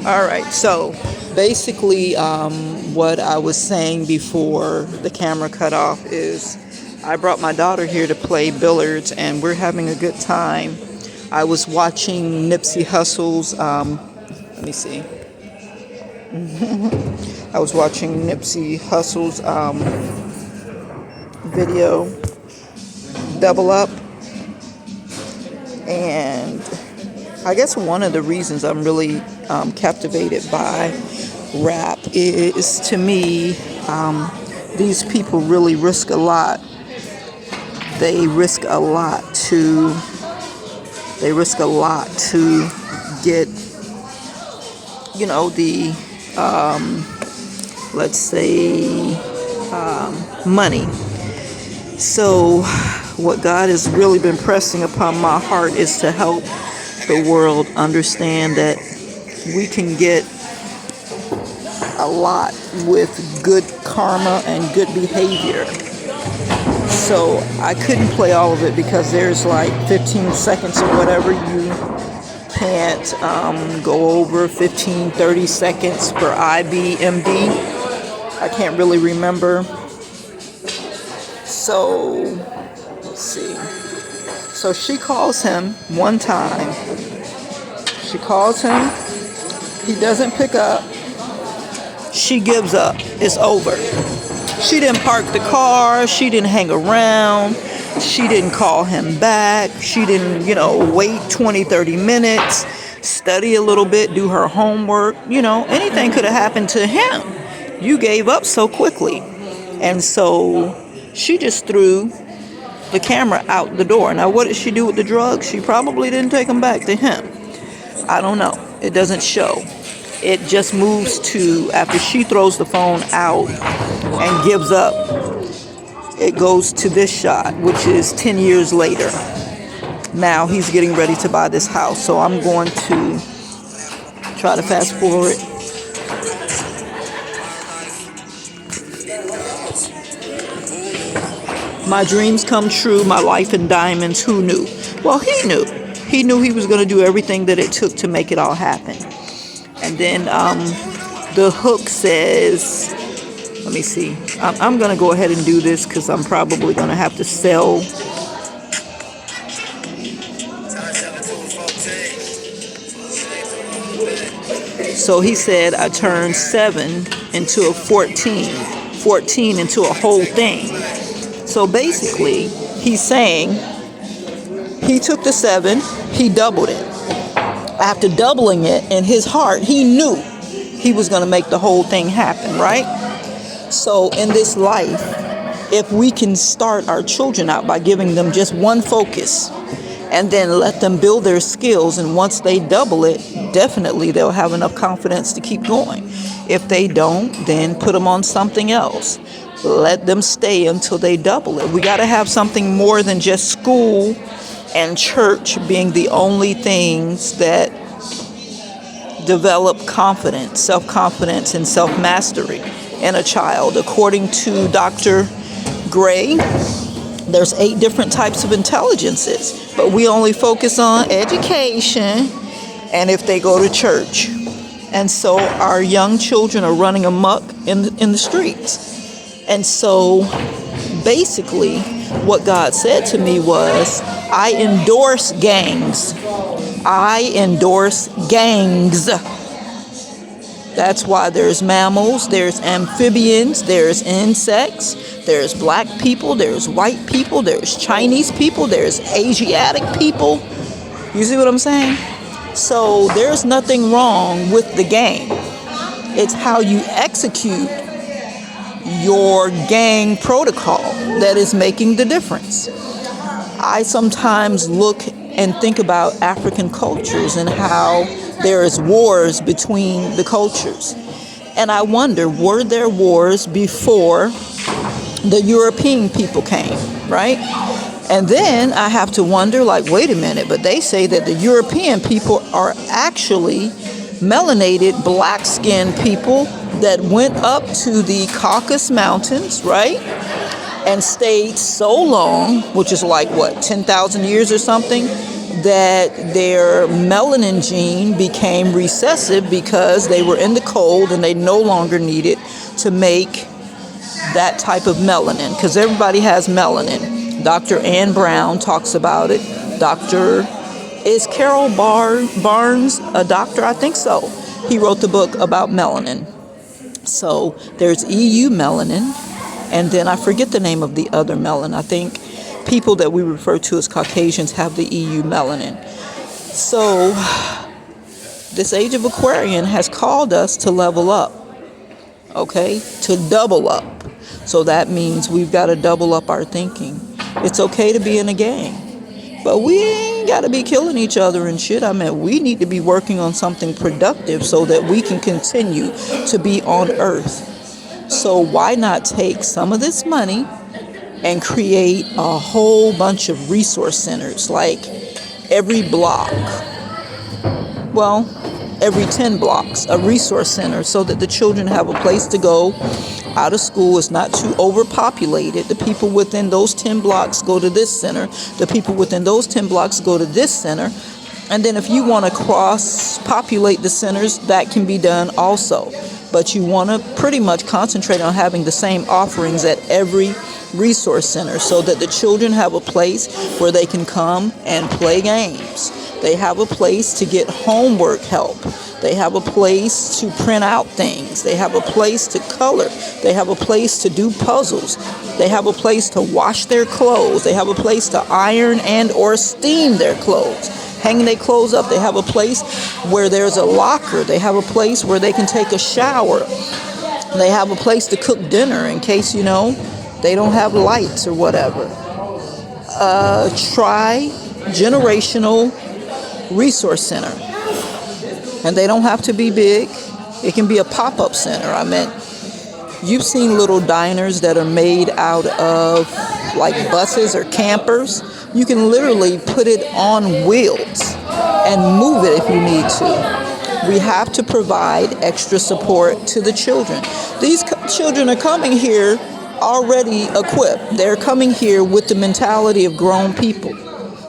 All right, so basically, what I was saying before the camera cut off is I brought my daughter here to play billiards, and we're having a good time. I was watching Nipsey Hussle's, let me see. I was watching Nipsey Hussle's video, Double Up, and I guess one of the reasons I'm really captivated by rap is, to me, these people really risk a lot. They risk a lot to get, the let's say money. So what God has really been pressing upon my heart is to help the world understand that we can get a lot with good karma and good behavior. So I couldn't play all of it because there's like 15 seconds or whatever. You can't go over 15, 30 seconds per IBMD. I can't really remember. So let's see. So she calls him one time. She calls him. He doesn't pick up. She gives up. It's over. She didn't park the car. She didn't hang around. She didn't call him back. She didn't, wait 20, 30 minutes, study a little bit, do her homework. Anything could have happened to him. You gave up so quickly. And so she just threw the camera out the door. Now, what did she do with the drugs? She probably didn't take them back to him. I don't know. It doesn't show. It just moves to, after she throws the phone out and gives up, it goes to this shot, which is 10 years later. Now he's getting ready to buy this house. So I'm going to try to fast forward. My dreams come true, my life in diamonds, who knew? Well, he knew. He knew he was going to do everything that it took to make it all happen. And then the hook says, let me see. I'm going to go ahead and do this because I'm probably going to have to sell. So he said, I turned 7 into a 14, 14 into a whole thing. So basically, he's saying he took the 7, he doubled it. After doubling it, in his heart, he knew he was going to make the whole thing happen, right? So in this life, if we can start our children out by giving them just one focus and then let them build their skills, and once they double it, definitely they'll have enough confidence to keep going. If they don't, then put them on something else. Let them stay until they double it. We got to have something more than just school and church being the only things that develop confidence, self-confidence, and self-mastery in a child. According to Dr. Gray, there's 8 different types of intelligences, but we only focus on education and if they go to church. And so our young children are running amok in the streets. And so basically what God said to me was, I endorse gangs. I endorse gangs. That's why there's mammals, there's amphibians, there's insects, there's black people, there's white people, there's Chinese people, there's Asiatic people. You see what I'm saying? So there's nothing wrong with the gang. It's how you execute your gang protocol that is making the difference. I sometimes look and think about African cultures and how there is wars between the cultures. And I wonder, were there wars before the European people came, right? And then I have to wonder, wait a minute, but they say that the European people are actually melanated, black-skinned people that went up to the Caucasus Mountains, right? And stayed so long, which is 10,000 years or something, that their melanin gene became recessive because they were in the cold and they no longer needed to make that type of melanin, because everybody has melanin. Dr. Ann Brown talks about it. Is Carol Barnes a doctor? I think so. He wrote the book about melanin. So there's EU melanin, and then I forget the name of the other melanin. I think people that we refer to as Caucasians have the EU melanin. So this age of Aquarian has called us to level up, okay, to double up. So that means we've got to double up our thinking. It's okay to be in a gang, but we ain't got to be killing each other and shit. I mean, we need to be working on something productive so that we can continue to be on Earth. So why not take some of this money and create a whole bunch of resource centers, like every block, well, every 10 blocks, a resource center, so that the children have a place to go out of school. Is not too overpopulated. The people within those 10 blocks go to this center. The people within those 10 blocks go to this center. And then if you want to cross-populate the centers, that can be done also. But you want to pretty much concentrate on having the same offerings at every resource center so that the children have a place where they can come and play games. They have a place to get homework help. They have a place to print out things. They have a place to color. They have a place to do puzzles. They have a place to wash their clothes. They have a place to iron and or steam their clothes. Hanging their clothes up. They have a place where there's a locker. They have a place where they can take a shower. They have a place to cook dinner in case, they don't have lights or whatever. Tri-generational resource center. And they don't have to be big. It can be a pop-up center. I mean, you've seen little diners that are made out of like buses or campers. You can literally put it on wheels and move it if you need to. We have to provide extra support to the children. These children are coming here already equipped. They're coming here with the mentality of grown people.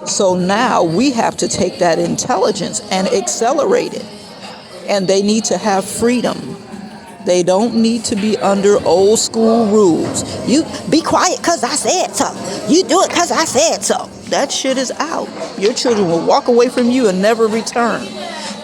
So now we have to take that intelligence and accelerate it. And they need to have freedom. They don't need to be under old school rules. You be quiet because I said so. You do it because I said so. That shit is out. Your children will walk away from you and never return.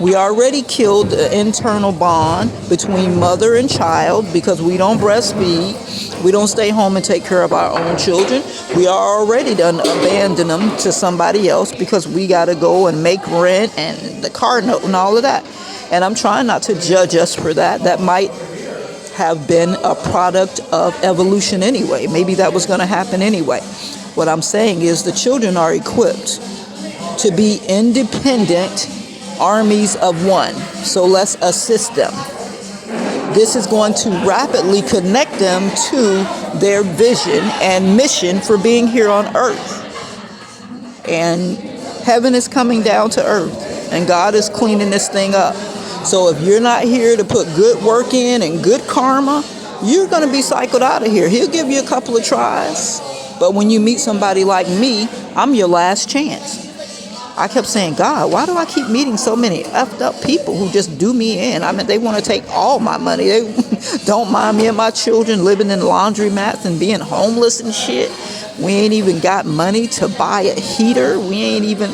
We already killed the internal bond between mother and child because we don't breastfeed. We don't stay home and take care of our own children. We are already done abandon them to somebody else because we got to go and make rent and the car note and all of that. And I'm trying not to judge us for that. That might have been a product of evolution anyway. Maybe that was going to happen anyway. What I'm saying is the children are equipped to be independent armies of one. So let's assist them. This is going to rapidly connect them to their vision and mission for being here on earth. And heaven is coming down to earth. And God is cleaning this thing up. So if you're not here to put good work in and good karma, you're going to be cycled out of here. He'll give you a couple of tries. But when you meet somebody like me, I'm your last chance. I kept saying, God, why do I keep meeting so many effed up people who just do me in? I mean, they want to take all my money. They don't mind me and my children living in laundromats and being homeless and shit. We ain't even got money to buy a heater. We ain't even,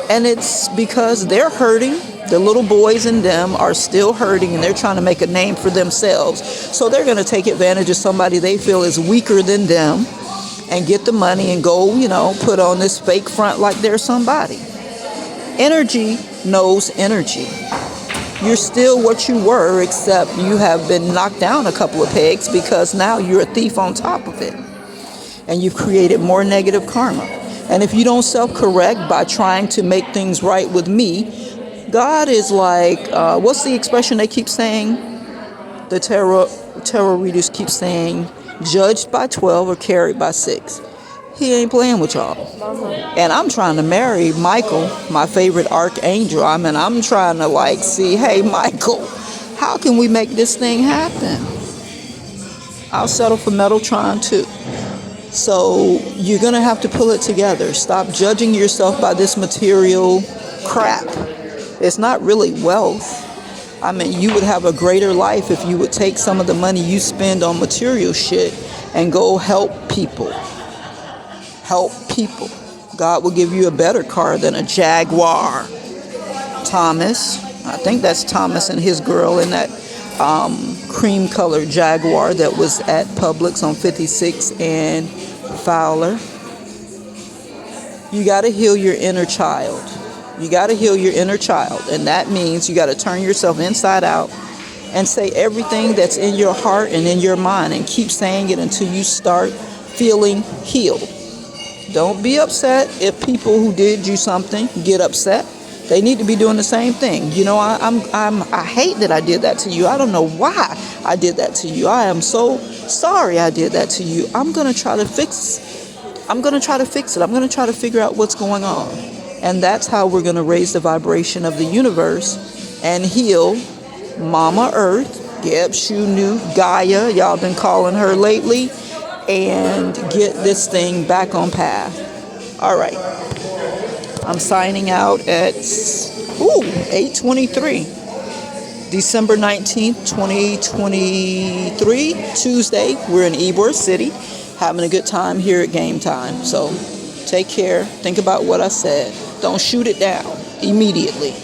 and it's because they're hurting. The little boys in them are still hurting and they're trying to make a name for themselves. So they're going to take advantage of somebody they feel is weaker than them and get the money and go, put on this fake front like they're somebody. Energy knows energy. You're still what you were, except you have been knocked down a couple of pegs because now you're a thief on top of it. And you've created more negative karma. And if you don't self-correct by trying to make things right with me, God is like, what's the expression they keep saying? The tarot readers keep saying, judged by 12 or carried by 6. He ain't playing with y'all. And I'm trying to marry Michael, my favorite archangel. I mean, I'm trying to see, hey, Michael, how can we make this thing happen? I'll settle for Metatron too. So you're going to have to pull it together. Stop judging yourself by this material crap. It's not really wealth. I mean, you would have a greater life if you would take some of the money you spend on material shit and go help people. Help people. God will give you a better car than a Jaguar. Thomas, I think that's Thomas and his girl in that cream colored Jaguar that was at Publix on 56 and Fowler. You got to heal your inner child. You got to heal your inner child. And that means you got to turn yourself inside out and say everything that's in your heart and in your mind, and keep saying it until you start feeling healed. Don't be upset if people who did you something get upset. They need to be doing the same thing. You know, I hate that I did that to you. I don't know why I did that to you. I am so sorry I did that to you. I'm going to try to fix it. I'm going to try to figure out what's going on. And that's how we're going to raise the vibration of the universe and heal Mama Earth, Geb, Shunu, Gaia, y'all been calling her lately, and get this thing back on path. All right. I'm signing out at 8:23, December 19th, 2023, Tuesday. We're in Ybor City, having a good time here at Game Time. So take care. Think about what I said. Don't shoot it down immediately.